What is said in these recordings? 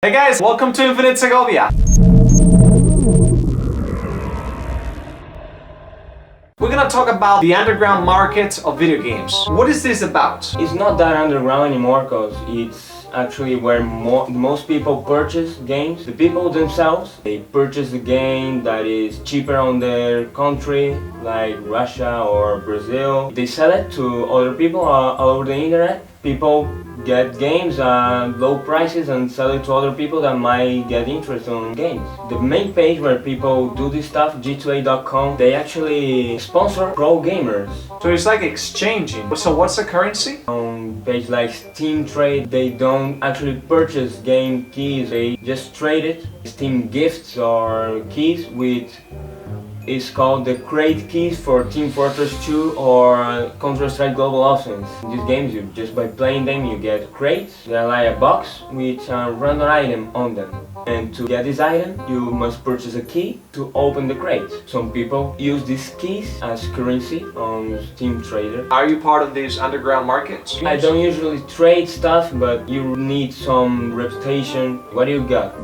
Hey guys, welcome to Infinite Segovia. We're gonna talk about the underground market of video games. What is this about? It's not that underground anymore because it's actually where most people purchase games. The people themselves, they purchase a game that is cheaper on their country, like Russia or Brazil. They sell it to other people all over the internet. People get games at low prices and sell it to other people that might get interested in games. The main page where people do this stuff, g2a.com, they actually sponsor pro gamers. So it's like exchanging. So what's the currency? On page like Steam Trade, they don't actually purchase game keys, they just trade it. Steam gifts or keys with, it's called the crate keys for Team Fortress 2 or Counter-Strike Global Offense. In these games, you just by playing them, you get crates. They're like a box with a random item on them. And to get this item, you must purchase a key to open the crate. Some people use these keys as currency on Steam Trader. Are you part of these underground markets? I don't usually trade stuff, but you need some reputation. What do you got?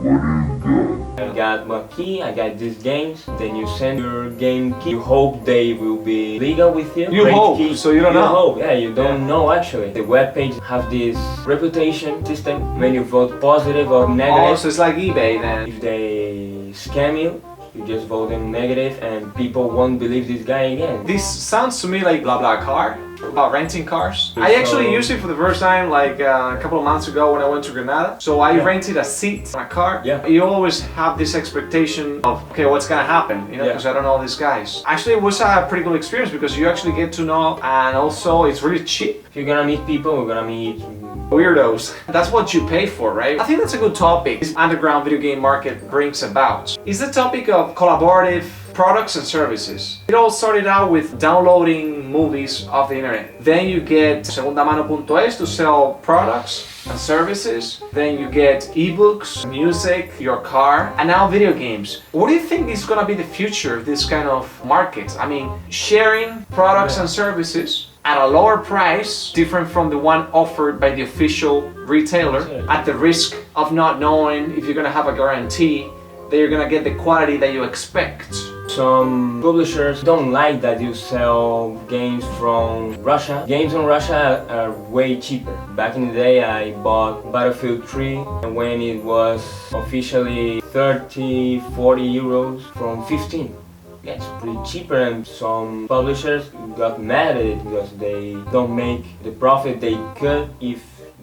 I got my key, I got these games, then you send your game key. You hope they will be legal with you. You hope, so you don't know. Hope. Yeah, you don't know actually. The webpage have this reputation system when you vote positive or negative. Oh, so it's like eBay then. If they scam you, you just vote them negative and people won't believe this guy again. This sounds to me like BlaBlaCar, about renting cars. I actually used it for the first time like a couple of months ago when I went to Granada. So I rented a seat on a car. Yeah. You always have this expectation of, okay, what's gonna happen? You know, because I don't know these guys. Actually, it was a pretty good experience because you actually get to know, and also it's really cheap. If you're gonna meet people, you're gonna meet weirdos. That's what you pay for, right? I think that's a good topic this underground video game market brings about. Is the topic of collaborative products and services. It all started out with downloading movies off the internet. Then you get segundamano.es to sell products and services. Then you get ebooks, music, your car, and now video games. What do you think is gonna be the future of this kind of market? I mean, sharing products and services at a lower price, different from the one offered by the official retailer, at the risk of not knowing if you're gonna have a guarantee that you're gonna get the quality that you expect. Some publishers don't like that you sell games from Russia. Games in Russia are way cheaper. Back in the day I bought Battlefield 3 and when it was officially 30, 40 euros from 15. Yeah, it's pretty cheaper and some publishers got mad at it because they don't make the profit they could if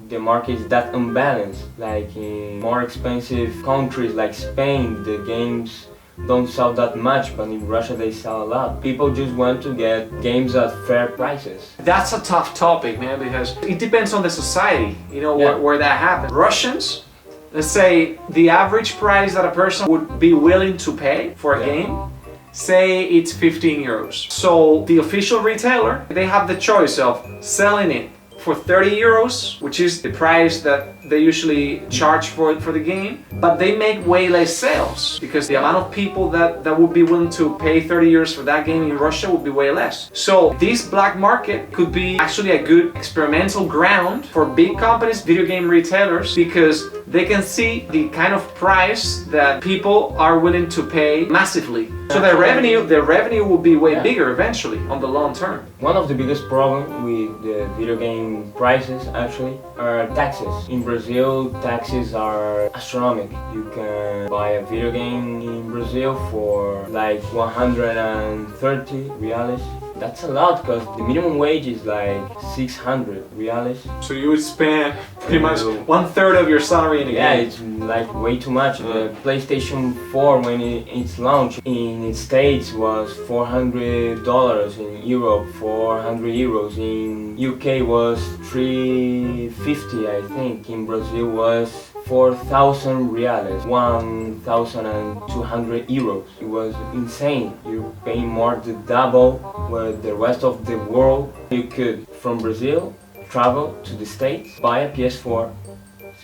the market is that unbalanced. Like in more expensive countries like Spain, the games don't sell that much, but in Russia they sell a lot. People just want to get games at fair prices. That's a tough topic, man, because it depends on the society, you know, where that happens. Russians, let's say the average price that a person would be willing to pay for a game, say it's 15 euros. So the official retailer, they have the choice of selling it for 30 euros, which is the price that they usually charge for the game, but they make way less sales because the amount of people that would be willing to pay 30 euros for that game in Russia would be way less. So this black market could be actually a good experimental ground for big companies, video game retailers, because they can see the kind of price that people are willing to pay massively. So their revenue will be way bigger eventually on the long term. One of the biggest problems with the video game prices actually are taxes. In Brazil, taxes are astronomical. You can buy a video game in Brazil for like 130 reais. That's a lot because the minimum wage is like 600 reais. So you would spend pretty much 1/3 of your salary in a game. Yeah, it's like way too much. The PlayStation 4 when it's launched in the States was $400, in Europe 400 euros, in UK was 350 I think, in Brazil was 4,000 reales, 1,200 euros. It was insane. You pay more than double where the rest of the world. You could, from Brazil, travel to the States, buy a PS4,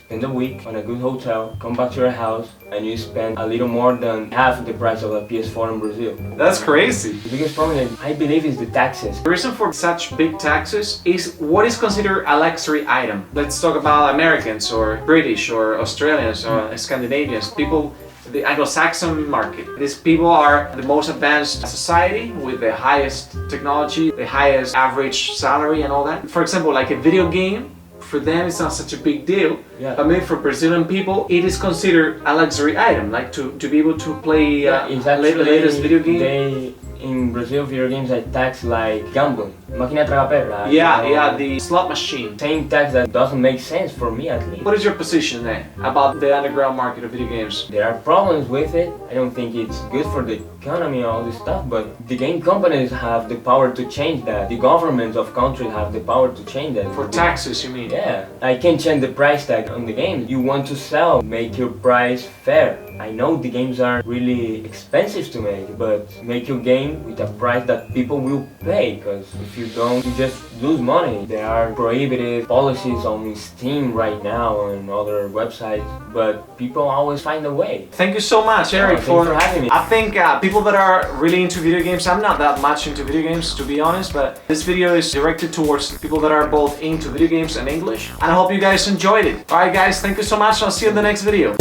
spend a week on a good hotel, come back to your house, and you spend a little more than half the price of a PS4 in Brazil. That's crazy. The biggest problem, I believe, is the taxes. The reason for such big taxes is what is considered a luxury item. Let's talk about Americans or British or Australians or Scandinavians, people, the Anglo-Saxon market. These people are the most advanced society with the highest technology, the highest average salary and all that. For example, like a video game, for them it's not such a big deal, but maybe for Brazilian people it is considered a luxury item, like to be able to play the latest video game. In Brazil, video games are taxed like gambling. Máquina tragaperra. Yeah, the slot machine. Same tax that doesn't make sense for me at least. What is your position then about the underground market of video games? There are problems with it. I don't think it's good for the economy and all this stuff, but the game companies have the power to change that. The governments of countries have the power to change that. For taxes, you mean? Yeah. I can change the price tag on the game. You want to sell, make your price fair. I know the games are really expensive to make, but make your game with a price that people will pay, because if you don't, you just lose money. There are prohibitive policies on Steam right now and other websites, but people always find a way. Thank you so much, Erik, for having me. I think people that are really into video games, I'm not that much into video games to be honest, but this video is directed towards people that are both into video games and English, and I hope you guys enjoyed it. Alright guys, thank you so much, I'll see you in the next video.